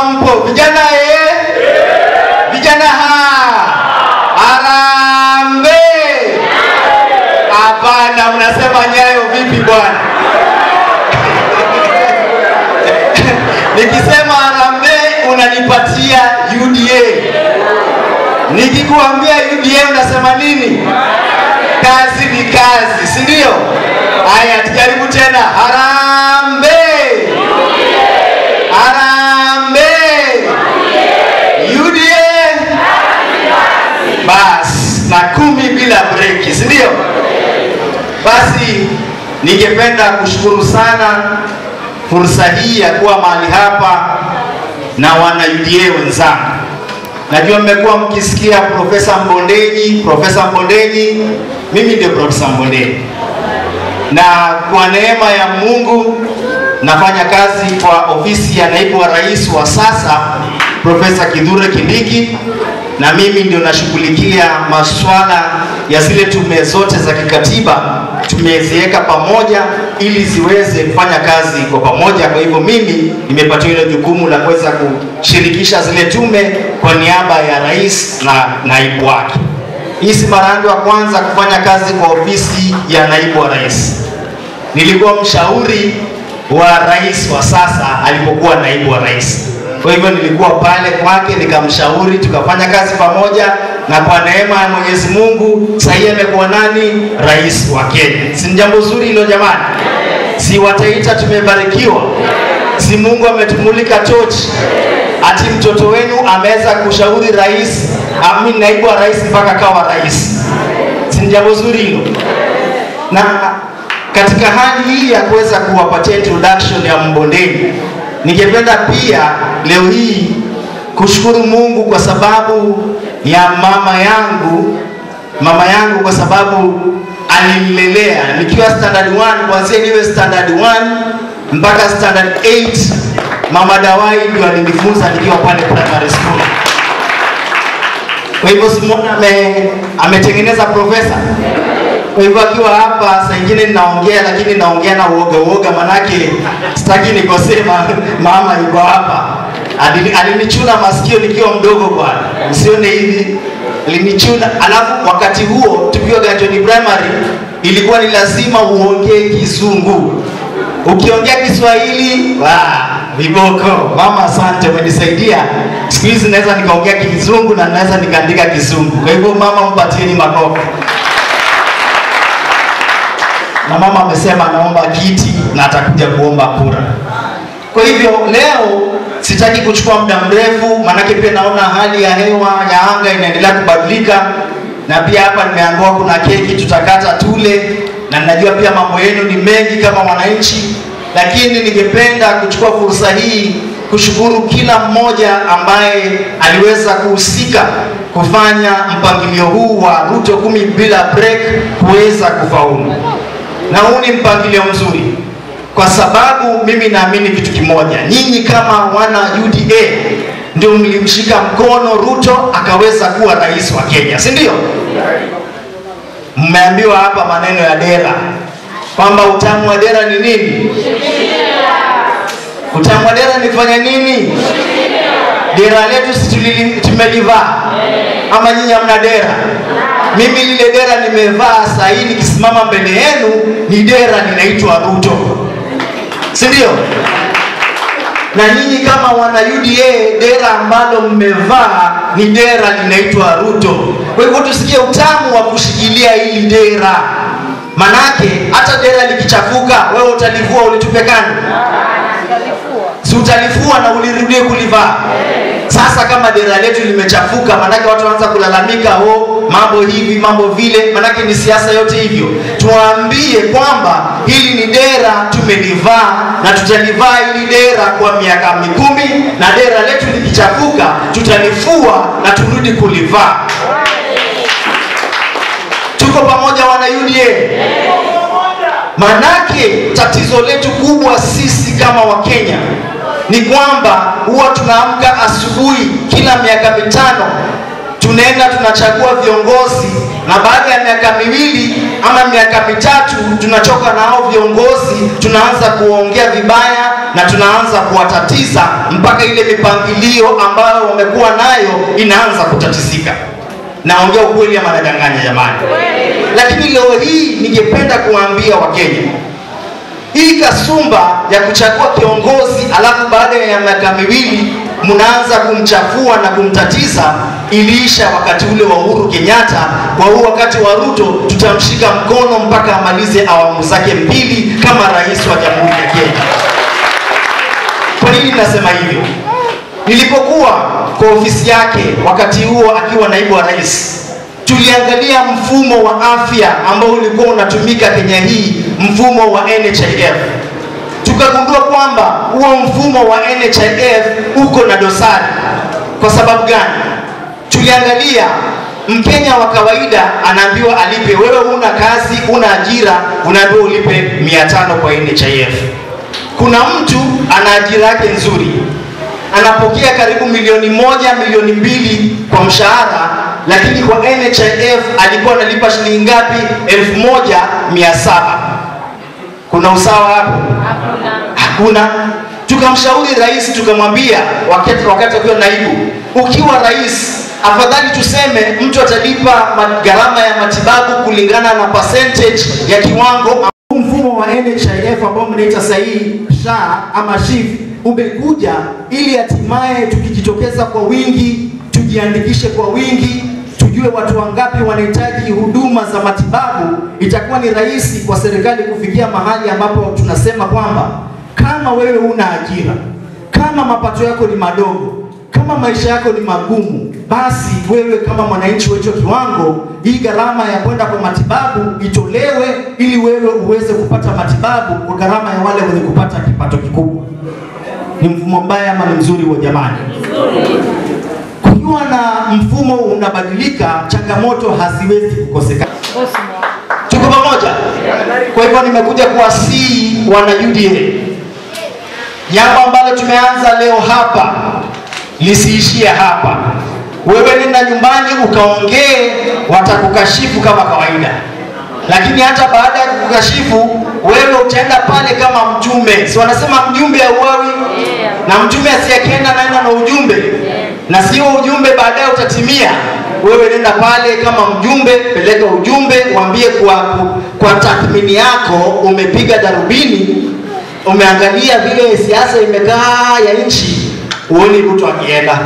kama mpo vijana vijana Harambee. Hapana, mnasema Nyayo vipi bwana? Nikisema Harambee unanipatia UDA. Nikikuambia UDA unasema nini? Kazi ni kazi, si ndio? Haya, tujaribu tena. Harambee. Harambee. UDA. Bas, na 10 bila break, si ndio? Basi ningependa kushukuru sana fursa hii ya kuwa mahali hapa na wana UDA wenzangu. Najua mmekuwa mkisikia Profesa Mbondenyi, mimi ndio Profesa Mbondenyi. Na kwa neema ya Mungu nafanya kazi kwa ofisi ya naibu wa rais wa sasa Profesa Kithure Kindiki, na mimi ndio nashughulikia masuala ya zile tume zote za kikatiba. Tumeziweka pamoja ili ziweze kufanya kazi kwa pamoja. Kwa hivyo mimi nimepatiwa ile jukumu la kuweza kushirikisha zile tume kwa niaba ya rais na naibu wake. Hii si mara yangu ya kwanza kufanya kazi kwa ofisi ya naibu wa rais. Nilikuwa mshauri wa rais wa sasa alipokuwa naibu wa rais. Kwa hivyo nilikuwa pale kwake nikamshauri, tukafanya kazi pamoja, na kwa neema ya Mwenyezi Mungu sasa amekuwa nani? Rais wa Kenya. Si jambo zuri hilo jamani? Si wataita tumebarikiwa? Si Mungu ametumulika tochi? Ati mtoto wenu ameweza kushauri rais, naibu wa rais mpaka kawa rais. Si jambo zuri hilo? Na katika hali hii ya kuweza kuwapatia introduction ya Mbondenyi, ningependa pia leo hii kushukuru Mungu kwa sababu ya mama yangu kwa sababu alinilelea nikiwa standard 1, kuanzia niwe standard 1 mpaka standard 8. Mama Dawai ndio alinifunza nikiwa pale primary school. Kwa hivyo Simona ametengeneza profesa. Kwa hivyo akiwa hapa saa nyingine ninaongea, lakini naongea na uoga manake sitaki nikosema mama yuko hapa. Alinichuna masikio nikiwa mdogo bwana. Msione hivi. Alinichuna, alafu wakati huo tukiwa Ganjoni primary ilikuwa ni lazima uongee Kizungu. Ukiongea Kiswahili, viboko. Mama asante, umenisaidia. Siku hizi naweza nikaongea Kizungu na naweza nikaandika Kizungu. Kwa hivyo mama mpatieni makofi. Na mama amesema anaomba kiti na atakuja kuomba kura. Kwa hivyo leo sitaki kuchukua muda mrefu, manake pia naona hali ya hewa ya anga inaendelea kubadilika, na pia hapa nimeambiwa kuna keki tutakata tule, na ninajua pia mambo yenu ni mengi kama wananchi, lakini ningependa kuchukua fursa hii kushukuru kila mmoja ambaye aliweza kuhusika kufanya mpangilio huu wa Ruto 10 bila break kuweza kufaulu. Na huu ni mpangilio mzuri kwa sababu mimi naamini kitu kimoja. Nyinyi kama wana UDA ndio mlimshika mkono Ruto akaweza kuwa rais wa Kenya, si ndio? Mmeambiwa hapa maneno ya dera, kwamba utamu wa dera ni nini? Utamu wa dera ni kufanya nini? Dera letu si tumelivaa? Ama nyinyi hamna dera? Mimi lile dera nimevaa sasa hivi nikisimama mbele yenu ni dera linaitwa Ruto. Si ndio? Na nyinyi kama wana UDA dera ambalo mmevaa ni dera linaitwa Ruto. Kwa hivyo tusikie utamu wa kushikilia hili dera. Manake hata dera likichafuka wewe utalivua ulitupe kando. Si utalifua na ulirudie kulivaa. Sasa kama dera letu limechafuka, manake watu wanaanza kulalamika, mambo hivi mambo vile, manake ni siasa yote hivyo. Tuambie kwamba hili ni dera tumelivaa na tutalivaa hili dera kwa miaka 10, na dera letu likichafuka tutalifua na turudi kulivaa. Tuko pamoja wana UDA? Manake tatizo letu kubwa sisi kama Wakenya ni kwamba huwa tunaamka asubuhi kila miaka 5 tunaenda tunachagua viongozi, na baada ya miaka miwili ama miaka mitatu tunachoka na hao viongozi, tunaanza kuongea vibaya na tunaanza kuwatatiza mpaka ile mipangilio ambayo wamekuwa nayo inaanza kutatizika. Naongea ukweli ama nadanganya jamani? Lakini leo hii ningependa kuambia Wakenya, hii kasumba ya kuchagua kiongozi alafu baada ya miaka miwili mnaanza kumchafua na kumtatiza iliisha wakati ule wa Uhuru Kenyatta. Kwa huu wakati wa Ruto tutamshika mkono mpaka amalize awamu zake mbili kama rais wa Jamhuri ya Kenya. Kwa nini nasema hivyo? Nilipokuwa kwa ofisi yake wakati huo akiwa naibu wa rais, tuliangalia mfumo wa afya ambao ulikuwa unatumika Kenya hii, mfumo wa NHIF. Tukagundua kwamba huo mfumo wa NHIF uko na dosari. Kwa sababu gani? Tuliangalia Mkenya wa kawaida anaambiwa alipe, wewe una kazi, una ajira, unaambiwa ulipe 500 kwa NHIF. Kuna mtu ana ajira yake nzuri, anapokea karibu milioni 1, milioni 2 kwa mshahara, lakini kwa NHIF alikuwa analipa shilingi ngapi? 1700. Kuna usawa hapo? Hakuna. Tukamshauri rais, tukamwambia wakati akiwa naibu, ukiwa rais afadhali tuseme mtu atalipa gharama ya matibabu kulingana na percentage ya kiwango. Mfumo wa NHIF ambao mnaita sahihi SHA ama SHIF umekuja ili hatimaye tukijitokeza kwa wingi, tujiandikishe kwa wingi, tujue watu wangapi wanahitaji huduma za matibabu. Itakuwa ni rahisi kwa serikali kufikia mahali ambapo tunasema kwamba kama wewe una ajira, kama mapato yako ni madogo, kama maisha yako ni magumu, basi wewe kama mwananchi wetu kiwango, hii gharama ya kwenda kwa matibabu itolewe ili wewe uweze kupata matibabu kwa gharama ya wale wenye kupata kipato kikubwa. Ni mfumo mbaya ama ni mzuri wa jamani? Kukiwa na mfumo unabadilika, changamoto haziwezi kukosekana. Tuko pamoja? Kwa hivyo nimekuja kuwasihi wana UDA, jambo ambalo tumeanza leo hapa lisiishie hapa. Wewe nenda nyumbani ukaongee, watakukashifu kama kawaida. Lakini hata baada ya kukashifu, wewe utaenda pale kama mjumbe. Si wanasema mjumbe hauawi? Na mjumbe asiyekienda naenda na ujumbe. Na sio ujumbe baadaye utatimia. Wewe nenda pale kama mjumbe, peleka ujumbe, waambie kwa tathmini yako umepiga darubini, umeangalia vile siasa imekaa ya nchi, uone Ruto akienda.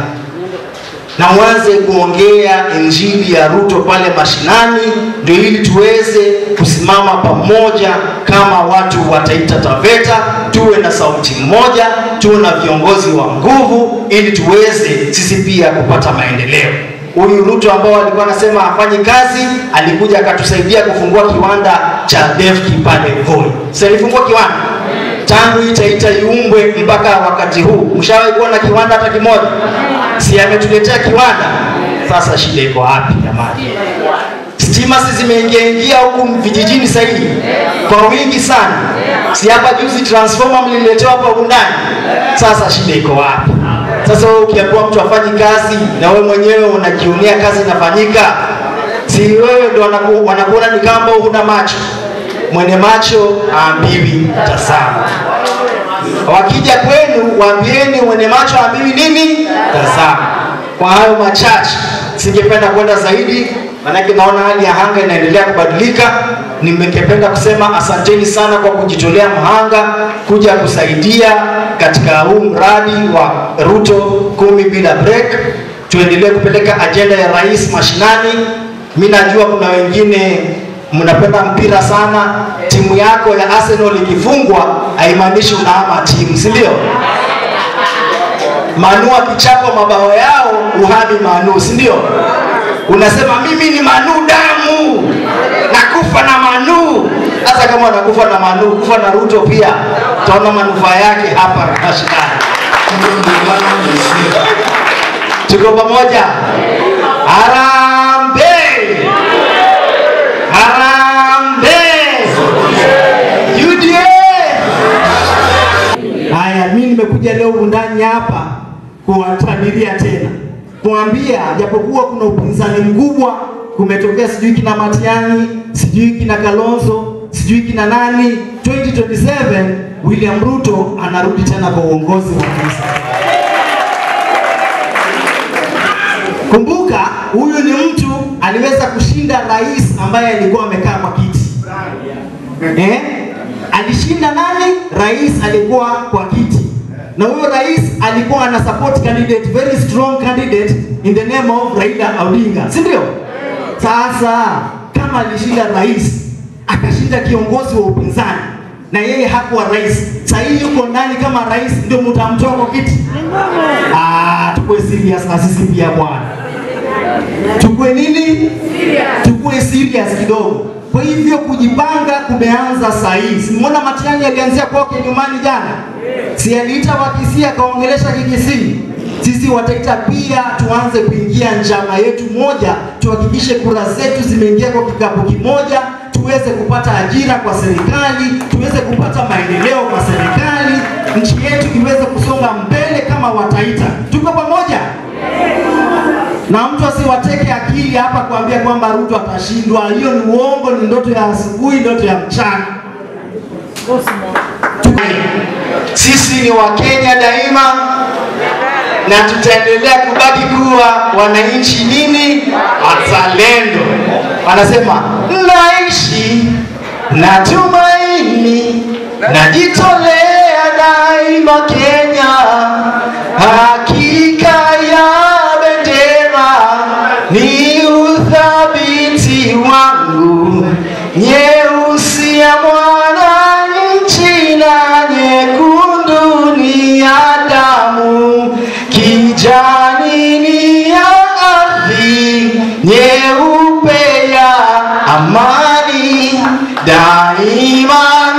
Na mwanze kuongea injili ya Ruto pale mashinani, ndio ili tuweze kusimama pamoja kama watu wa Taita Taveta, tuwe na sauti moja, tuwe na viongozi wa nguvu, ili tuweze sisi pia kupata maendeleo. Huyu Ruto ambao alikuwa anasema afanye kazi, alikuja akatusaidia kufungua kiwanda cha Defki pale Voi. Sasa alifungua kiwanda tangu Taita iumbwe mpaka wakati huu. Mshawahi kuona kiwanda hata kimoja? Si ametuletea kiwanda. Sasa shida iko wapi jamani? Stima zimeingia huku vijijini sasa hivi kwa wingi sana. Si hapa juzi transformer mliletewa hapa undani. Sasa shida iko wapi? Sasa wewe ukiambiwa mtu afanye kazi na wewe mwenyewe unajionea kazi inafanyika, si wewe ndio wanakuona ni kama huna macho. Mwenye macho aambiwi tazama. Wakija kwenu waambieni mwenye macho aambiwi nini? Tazama. Kwa hayo machache singependa kwenda zaidi, maana naona hali ya anga inaendelea kubadilika. Nimekipenda kusema asanteni sana kwa kujitolea mhanga kuja kusaidia katika huu mradi wa Ruto 10 bila break. Tuendelee kupeleka agenda ya rais mashinani. Mimi najua kuna wengine mnapenda mpira sana. Timu yako ya Arsenal ikifungwa haimaanishi unahama timu, si ndio? Manu akichapa mabao yao uhami Manu, si ndio? Unasema mimi ni Manu damu, nakufa na Manu. Hata kama unakufa na Manu, kufa na Ruto pia utaona manufaa yake hapa mashinani. Tuko pamoja? Harambee! Harambee! UDA! Haya, mimi nimekuja leo ndani hapa kuwatabiria tena kuambia japokuwa kuna upinzani mkubwa, kumetokea sijui kina Matiang'i, sijui kina Kalonzo, sijui kina nani, 2027 William Ruto anarudi tena kwa uongozi wa kanisa. Kumbuka huyu ni mtu aliweza kushinda rais ambaye alikuwa amekaa kwa kiti. Alishinda nani? Rais alikuwa kwa kiti. Na huyo rais alikuwa ana support candidate, very strong candidate in the name of Raila Odinga. Si ndio? Sasa kama alishinda rais, akashinda kiongozi wa upinzani na yeye hakuwa rais, sasa hii yuko ndani kama rais, ndio mtamtoa kwa kiti? Tukue serious na sisi pia bwana. Tukue nini? Serious. Tukue serious kidogo. Kwa hivyo kujipanga kumeanza saa hii. Simuona Matiang'i alianzia kwake nyumbani jana. Si aliita Wakisii akaongelesha Kikisii. Sisi wataita pia tuanze kuingia njama yetu moja, tuhakikishe kura zetu zimeingia kwa kikapu kimoja, tuweze kupata ajira kwa serikali, tuweze kupata maendeleo kwa serikali, nchi yetu iweze kusonga mbele kama wataita. Tuko pamoja? Na mtu asiwateke akili hapa kuambia kwamba Ruto atashindwa. Hiyo ni uongo, ni ndoto ya asubuhi, ndoto ya mchana. Sisi ni Wakenya daima na tutaendelea kubaki kuwa wananchi nini? Wazalendo. Wanasema naishi na tumaini, najitolea daima Kenya, hakika ya bendera ni uthabiti wangu, nyeusi ya mwananchi na nyekundu ni ya damu, kijani ni ya ardhi, nyeupe ya amani, daima